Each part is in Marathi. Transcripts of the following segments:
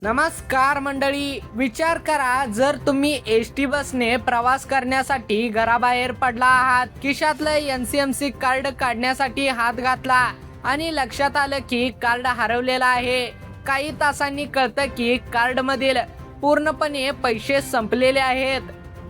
नमस्कार मंडळी, विचार करा जर तुम्ही एसटी बसने प्रवास करण्यासाठी घराबाहेर पडला आहात, खिशातलं एनसीएमसी कार्ड काढण्यासाठी हात घातला आणि लक्षात आलं की कार्ड हरवलेलं आहे. काही तासांनी कळतं की कार्ड मधील पूर्णपणे पैसे संपलेले आहेत.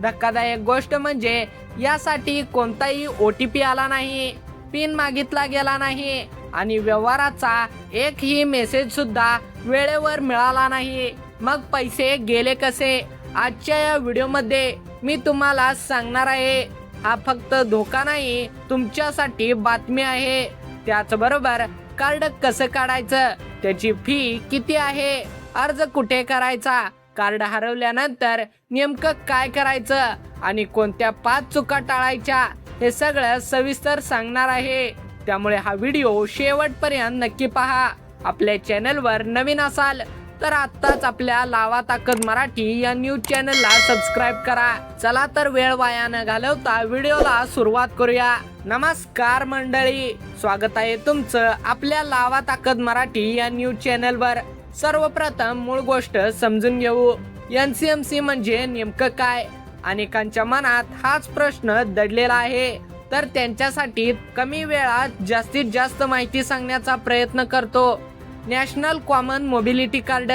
धक्कादायक गोष्ट म्हणजे यासाठी कोणताही OTP आला नाही, पिन मागितला गेला नाही आणि व्यवहाराचा एकही मेसेज सुद्धा वेळेवर मिळाला नाही. मग पैसे गेले कसे? आजच्या या व्हिडिओमध्ये मी तुम्हाला सांगणार आहे. हा फक्त धोका नाही, तुमच्यासाठी बातमी आहे. त्याचबरोबर कार्ड कसं काढायचं, त्याची फी किती आहे, अर्ज कुठे करायचा, कार्ड हरवल्यानंतर नेमकं काय करायचं आणि कोणत्या 5 चुका टाळायच्या, हे सगळं सविस्तर सांगणार आहे. त्यामुळे हा व्हिडिओ शेवटपर्यंत नक्की पहा. आपल्या चॅनलवर नवीन असाल तर आत्ताच आपल्या लावा ताकद मराठी या न्यूज चॅनलला सबस्क्राईब करा. चला तर वेळ वाया न घालवता व्हिडिओला सुरुवात करूया. नमस्कार मंडळी, स्वागत आहे तुमचं आपल्या लावा ताकद मराठी या न्यूज चॅनलवर. सर्वप्रथम मूळ गोष्ट समजून घेऊ. एनसीएमसी म्हणजे नेमकं काय? अनेकांच्या मनात हाच प्रश्न दडलेला आहे. तर त्यांच्यासाठी कमी वेळात जास्तीत जास्त माहिती सांगण्याचा प्रयत्न करतो. नॅशनल कॉमन मोबिलिटी कार्ड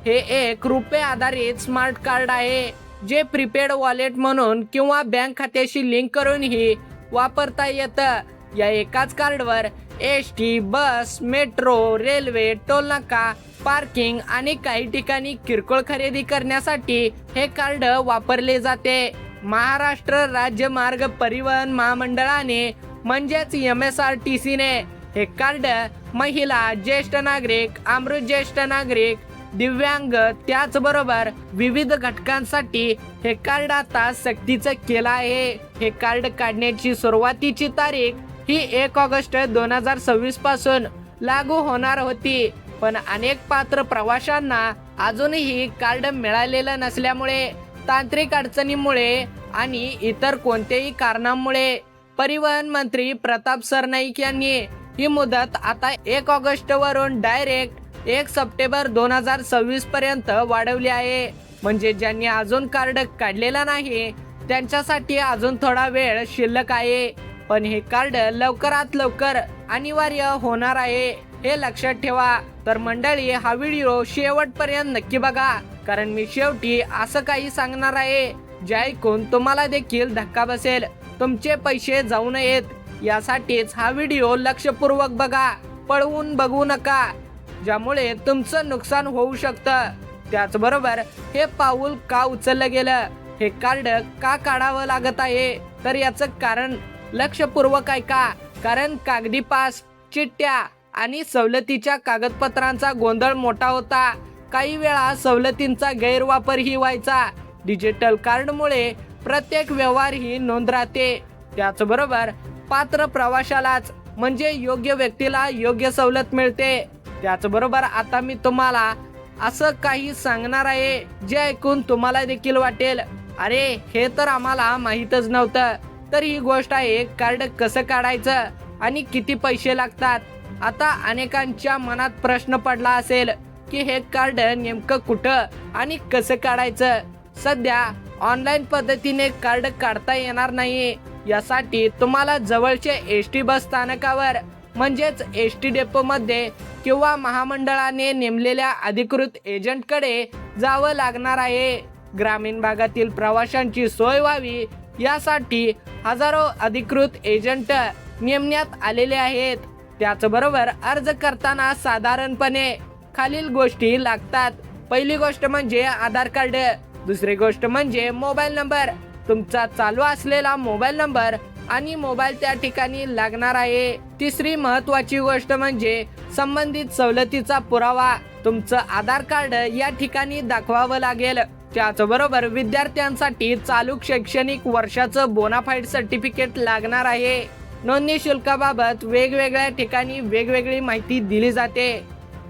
हे एक रुपये आधारित स्मार्ट कार्ड आहे, जे प्रीपेड वॉलेट म्हणून किंवा बँक खात्याशी लिंक करूनही वापरता येतं. या एकाच कार्डवर एसटी, बस, मेट्रो, रेल्वे, टोलनाका, पार्किंग आणि काही ठिकाणी किरकोळ खरेदी करण्यासाठी हे कार्ड वापरले जाते. महाराष्ट्र राज्य मार्ग परिवहन महामंडळाने म्हणजेच MSRTC ने हे कार्ड महिला, ज्येष्ठ नागरिक, अमृत ज्येष्ठ नागरिक, दिव्यांग त्याचबरोबर विविध घटकांसाठी हे कार्ड आता सक्तीचं केलं आहे. हे कार्ड काढण्याची सुरुवातीची तारीख ही 1 ऑगस्ट 2026 पासून लागू होणार होती, पण अनेक पात्र प्रवाशांना अजूनही कार्ड मिळालेलं नसल्यामुळे, तांत्रिक अडचणीमुळे आणि इतर कोणत्याही कारणांमुळे परिवहन मंत्री प्रताप सरनाईक यांनी ही मुदत आता 1 ऑगस्ट वरून डायरेक्ट 1 सप्टेंबर 2026 पर्यंत वाढवली आहे. म्हणजे ज्यांनी अजून कार्ड काढलेला नाही त्यांच्यासाठी अजून थोडा वेळ शिल्लक आहे. पण हे कार्ड लवकरात लवकर अनिवार्य होणार आहे, हे लक्षात ठेवा. तर मंडळी, हा व्हिडिओ शेवटपर्यंत नक्की बघा, कारण मी शेवटी असं काही सांगणार आहे जे ऐकून तुम्हाला देखील धक्का बसेल. तुमचे पैसे जाऊ नयेत यासाठीच हा व्हिडिओ लक्षपूर्वक बघा, पळवून बघू नका, ज्यामुळे तुमचं नुकसान होऊ शकतं. त्याचबरोबर हे पाऊल का उचललं गेलं, हे कार्ड का काढावं लागत आहे, तर याचं कारण लक्षपूर्वक ऐका. कारण कागदी पास, चिठ्ठ्या आणि सवलतीच्या कागदपत्रांचा गोंधळ मोठा होता. काही वेळा सवलतींचा गैरवापरही व्हायचा. डिजिटल कार्डमुळे प्रत्येक व्यवहार ही नोंद राहते. त्याचबरोबर पात्र प्रवाशालाच म्हणजे योग्य व्यक्तीला योग्य सवलत मिळते. त्याचबरोबर आता मी तुम्हाला असं काही सांगणार आहे जे ऐकून तुम्हाला देखील वाटेल, अरे हे तर आम्हाला माहीतच नव्हतं. तर ही गोष्ट आहे कार्ड कसं काढायचं आणि किती पैसे लागतात. आता अनेकांच्या मनात प्रश्न पडला असेल की हे कार्ड नेमकं कुठं आणि कसं काढायचं. सध्या ऑनलाईन पद्धतीने कार्ड काढता येणार नाही. यासाठी तुम्हाला जवळचे एसटी बस स्थानकावर म्हणजेच एसटी डेपो मध्ये किंवा महामंडळाने नेमलेल्या अधिकृत एजंटकडे जावं लागणार आहे. ग्रामीण भागातील प्रवाशांची सोय व्हावी यासाठी हजारो अधिकृत एजंट नेमण्यात आलेले आहेत. त्याचबरोबर अर्ज करताना साधारणपणे खालील गोष्टी लागतात. पहिली गोष्ट म्हणजे आधार कार्ड, दुसरी गोष्ट म्हणजे मोबाईल नंबर, तुमचा चालू असलेला मोबाईल नंबर आणि मोबाईल त्या ठिकाणी लागणार आहे. तिसरी महत्वाची गोष्ट म्हणजे संबंधित सवलतीचा पुरावा, तुमचं आधार कार्ड या ठिकाणी दाखवावं लागेल. त्याचबरोबर विद्यार्थ्यांसाठी चालू शैक्षणिक वर्षाचं बोनाफाईड सर्टिफिकेट लागणार आहे. नोंदणी शुल्काबाबत वेगवेगळ्या ठिकाणी वेगवेगळी माहिती दिली जाते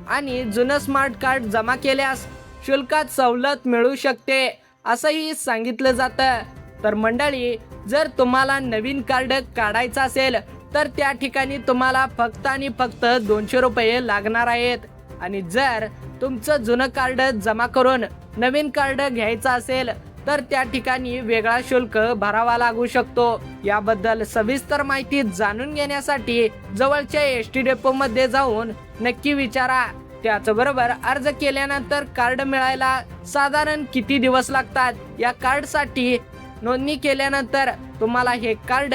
आणि जुनं स्मार्ट कार्ड जमा केल्यास शुल्कात सवलत मिळू शकते असंही सांगितलं जातं. तर मंडळी, जर तुम्हाला नवीन कार्ड काढायचं असेल तर त्या ठिकाणी तुम्हाला फक्त आणि फक्त 200 रुपये लागणार आहेत. आणि जर तुमचं जुनं कार्ड जमा करून नवीन कार्ड घ्यायचं असेल तर त्या ठिकाणी वेगळा शुल्क भरावा लागू शकतो। याबद्दल सविस्तर माहिती जाणून घेण्यासाठी जवळच्या एसटी डेपो मध्ये जाऊन नक्की विचारा। त्याचबरोबर अर्ज केल्यानंतर कार्ड मिळायला साधारण किती दिवस लागतात, या कार्डसाठी नोंदणी केल्यानंतर तुम्हाला हे कार्ड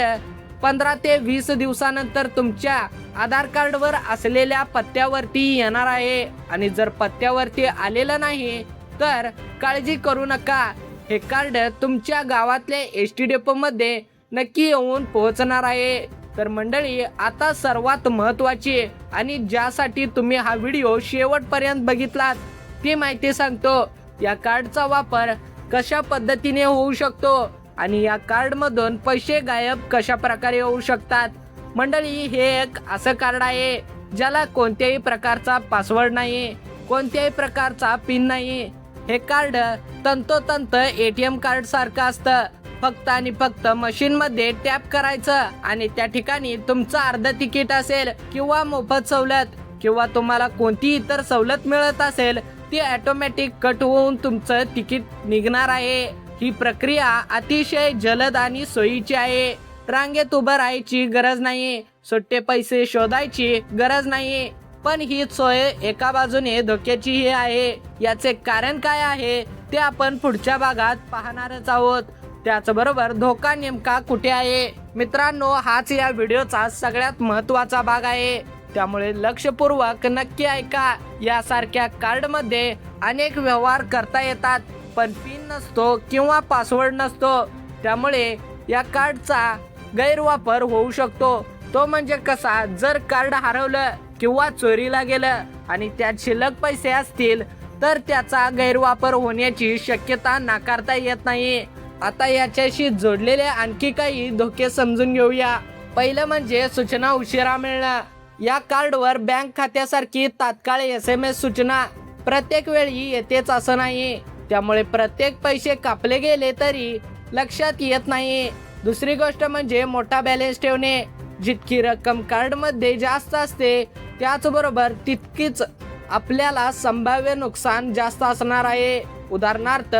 15 ते 20 दिवसानंतर तुमच्या आधार कार्डवर असलेल्या पत्त्यावरती येणार आहे। आणि जर पत्त्यावरती आलेलं नाही तर काळजी करू नका, हे कार्ड तुमच्या गावातल्या एसटी डेपो मध्ये नक्की येऊन पोहोचणार आहे। तर मंडळी, आता सर्वात महत्त्वाची आणि ज्यासाठी तुम्ही हा व्हिडिओ शेवटपर्यंत बघितलात ती माहिती सांगतो। या कार्डचा वापर कशा पद्धतीने होऊ शकतो आणि या कार्ड मधून पैसे गायब कशा प्रकारे होऊ शकतात। मंडळी, हे एक असं कार्ड आहे ज्याला कोणत्याही प्रकारचा पासवर्ड नाही, कोणत्याही प्रकारचा पिन नाही। हे कार्ड तंतोतंत ATM कार्ड सारखं असतं। फक्त आणि फक्त मशीन मध्ये टॅप करायचं आणि त्या ठिकाणी तुमचं अर्ध तिकीट असेल किंवा मोफत सवलत किंवा तुम्हाला कोणती इतर सवलत मिळत असेल ती ऑटोमॅटिक कट होऊन तुमचं तिकीट निघणार आहे। ही प्रक्रिया अतिशय जलद आणि सोयीची आहे। रांगेत उभं राहायची गरज नाही, सुट्टे पैसे शोधायची गरज नाही। पण ही सोय एका बाजूने धोक्याचीही आहे। याचे कारण काय आहे ते आपण पुढच्या भागात पाहणारच आहोत। त्याचबरोबर धोका नेमका कुठे आहे मित्रांनो, हाच या व्हिडिओचा सगळ्यात महत्त्वाचा भाग आहे, त्यामुळे लक्षपूर्वक नक्की ऐका। यासारख्या कार्ड मध्ये अनेक व्यवहार करता येतात पण पिन नसतो किंवा पासवर्ड नसतो, त्यामुळे या कार्डचा गैरवापर होऊ शकतो। तो म्हणजे कसा, जर कार्ड हरवलं किंवा चोरीला गेलं आणि त्यात शिल्लक पैसे असतील तर त्याचा गैरवापर होण्याची शक्यता नाकारता येत नाही। आता याच्याशी जोडलेले आणखी काही धोके समजून घेऊया। पहिलं म्हणजे सूचना उशिरा मिळणं। या कार्डवर बँक खात्यासारखी तात्काळ SMS सूचना प्रत्येक वेळी येतेच असं नाही, त्यामुळे प्रत्येक पैसे कापले गेले तरी लक्षात येत नाही। दुसरी गोष्ट म्हणजे मोठा बॅलन्स ठेवणे। जितकी रक्कम कार्ड मध्ये जास्त असते त्याचबरोबर तितकीच आपल्याला संभाव्य नुकसान जास्त असणार आहे। उदाहरणार्थ,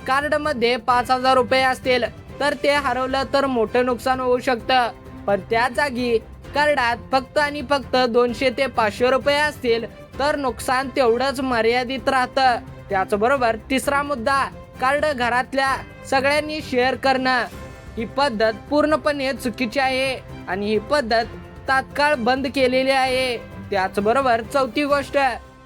कार्ड मध्ये 5,000 रुपये असतील तर ते हरवलं तर मोठं नुकसान होऊ शकतं, पण त्या जागी कार्डात फक्त आणि फक्त 200 ते 500 रुपये असतील तर नुकसान तेवढंच मर्यादित राहतं। त्याचबरोबर तिसरा मुद्दा, कार्ड घरातल्या सगळ्यांनी शेअर करणं। ही पद्धत पूर्णपणे चुकीची आहे आणि ही पद्धत तात्काळ बंद केलेली आहे। त्याचबरोबर चौथी गोष्ट,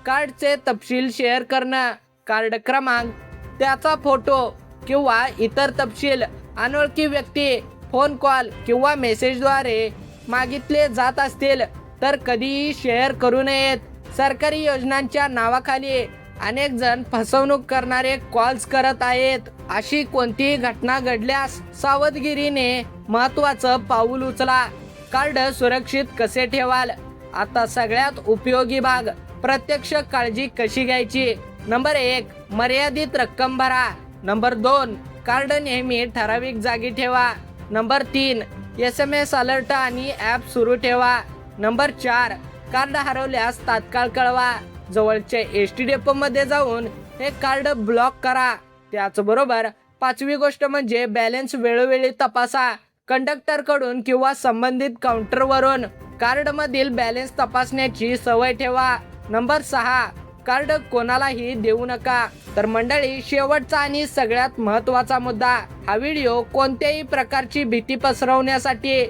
कार्डचे तपशील शेअर करणं। कार्ड क्रमांक, त्याचा फोटो किंवा इतर तपशील अनोळखी व्यक्ती फोन कॉल किंवा मेसेजद्वारे मागितले जात असतील तर कधीही शेअर करू नयेत। सरकारी योजनांच्या नावाखाली अनेक जण फसवणूक करणारे कॉल्स करत आहेत। अशी कोणतीही घटना घडल्यास सावधगिरीने महत्त्वाचं पाऊल उचला। कार्ड सुरक्षित कसे ठेवाल, आता सगळ्यात उपयोगी भाग, प्रत्यक्ष काळजी कशी घ्यायची। नंबर 1, मर्यादित रक्कम भरा। नंबर 2, कार्ड नेहमी ठराविक जागी ठेवा। नंबर 3, SMS अलर्ट आणि ॲप सुरू ठेवा। नंबर 4, कार्ड हरवल्यास तात्काळ कळवा। जवळच्या एसटी डेपो मध्ये जाऊन हे कार्ड ब्लॉक करा। त्याचबरोबर पाचवी गोष्ट म्हणजे बॅलन्स वेळोवेळी तपासा। कंडक्टर कडून किंवा संबंधित काउंटरवरून कार्ड मधील बॅलन्स तपासण्याची सवय ठेवा। नंबर 6, कार्ड कोणालाही देऊ नका। तर मंडळी, शेवटचा आणि सगळ्यात महत्त्वाचा मुद्दा, हा व्हिडिओ कोणत्याही प्रकारची भीती पसरवण्यासाठी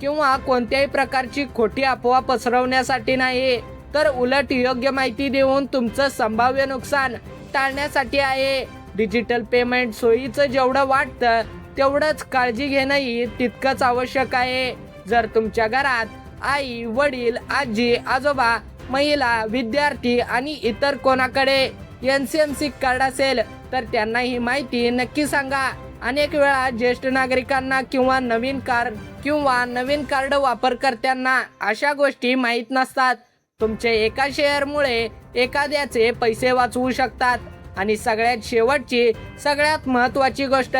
किंवा कोणत्याही प्रकारची खोटी अफवा पसरवण्यासाठी नाही, तर उलट योग्य माहिती देऊन तुमचं संभाव्य नुकसान टाळण्यासाठी आहे। डिजिटल पेमेंट सोयीचं जेवढं वाटतं तेवढंच काळजी घेणंही तितकंच आवश्यक आहे। जर तुमच्या घरात आई, वडील, आजी, आजोबा, महिला, विद्यार्थी आणि इतर कोणाकडे NCMC कार्ड असेल तर त्यांना ही माहिती नक्की सांगा। अनेक वेळा ज्येष्ठ नागरिकांना किंवा नवीन कार्ड वापरकर्त्यांना अशा गोष्टी माहीत नसतात। तुमच्या एका शेअरमुळे एखाद्याचे पैसे वाचवू शकतात। आणि सगळ्यात शेवटची, सगळ्यात महत्त्वाची गोष्ट,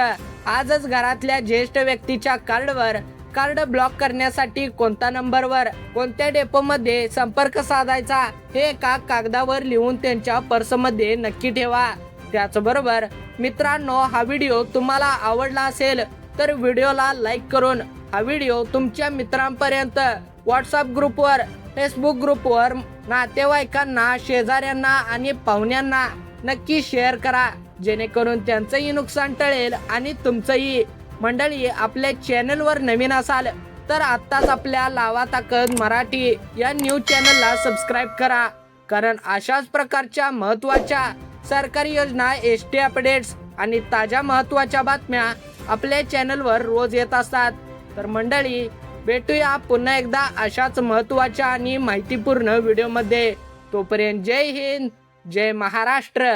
आजच घरातल्या ज्येष्ठ व्यक्तीच्या कार्डवर कार्ड ब्लॉक करण्यासाठी कोणत्या नंबरवर कोणत्या डेपोमध्ये संपर्क साधायचा हे एका कागदावर लिहून त्यांच्या पर्समध्ये नक्की ठेवा. त्याचबरोबर मित्रांनो, हा व्हिडिओ तुम्हाला आवडला असेल तर व्हिडिओला लाईक करून हा व्हिडिओ तुमच्या मित्रांपर्यंत व्हॉट्सअप ग्रुपवर, फेसबुक ग्रुपवर, नातेवाईकांना, शेजाऱ्यांना आणि पाहुण्यांना नक्की शेअर करा, जेणेकरून त्यांचंही नुकसान टळेल आणि तुमचंही. मंडळी, आपल्या चॅनलवर नवीन असाल तर आत्ताच आपल्या लावा ताकद मराठी या न्यूज चॅनलला सबस्क्राईब करा, कारण अशाच प्रकारच्या महत्त्वाच्या सरकारी योजना, एसटी अपडेट्स आणि ताज्या महत्त्वाच्या बातम्या आपल्या चॅनलवर रोज येत असतात. तर मंडळी, भेटूया पुन्हा एकदा अशाच महत्त्वाच्या आणि माहितीपूर्ण व्हिडिओमध्ये. तोपर्यंत जय हिंद, जय महाराष्ट्र.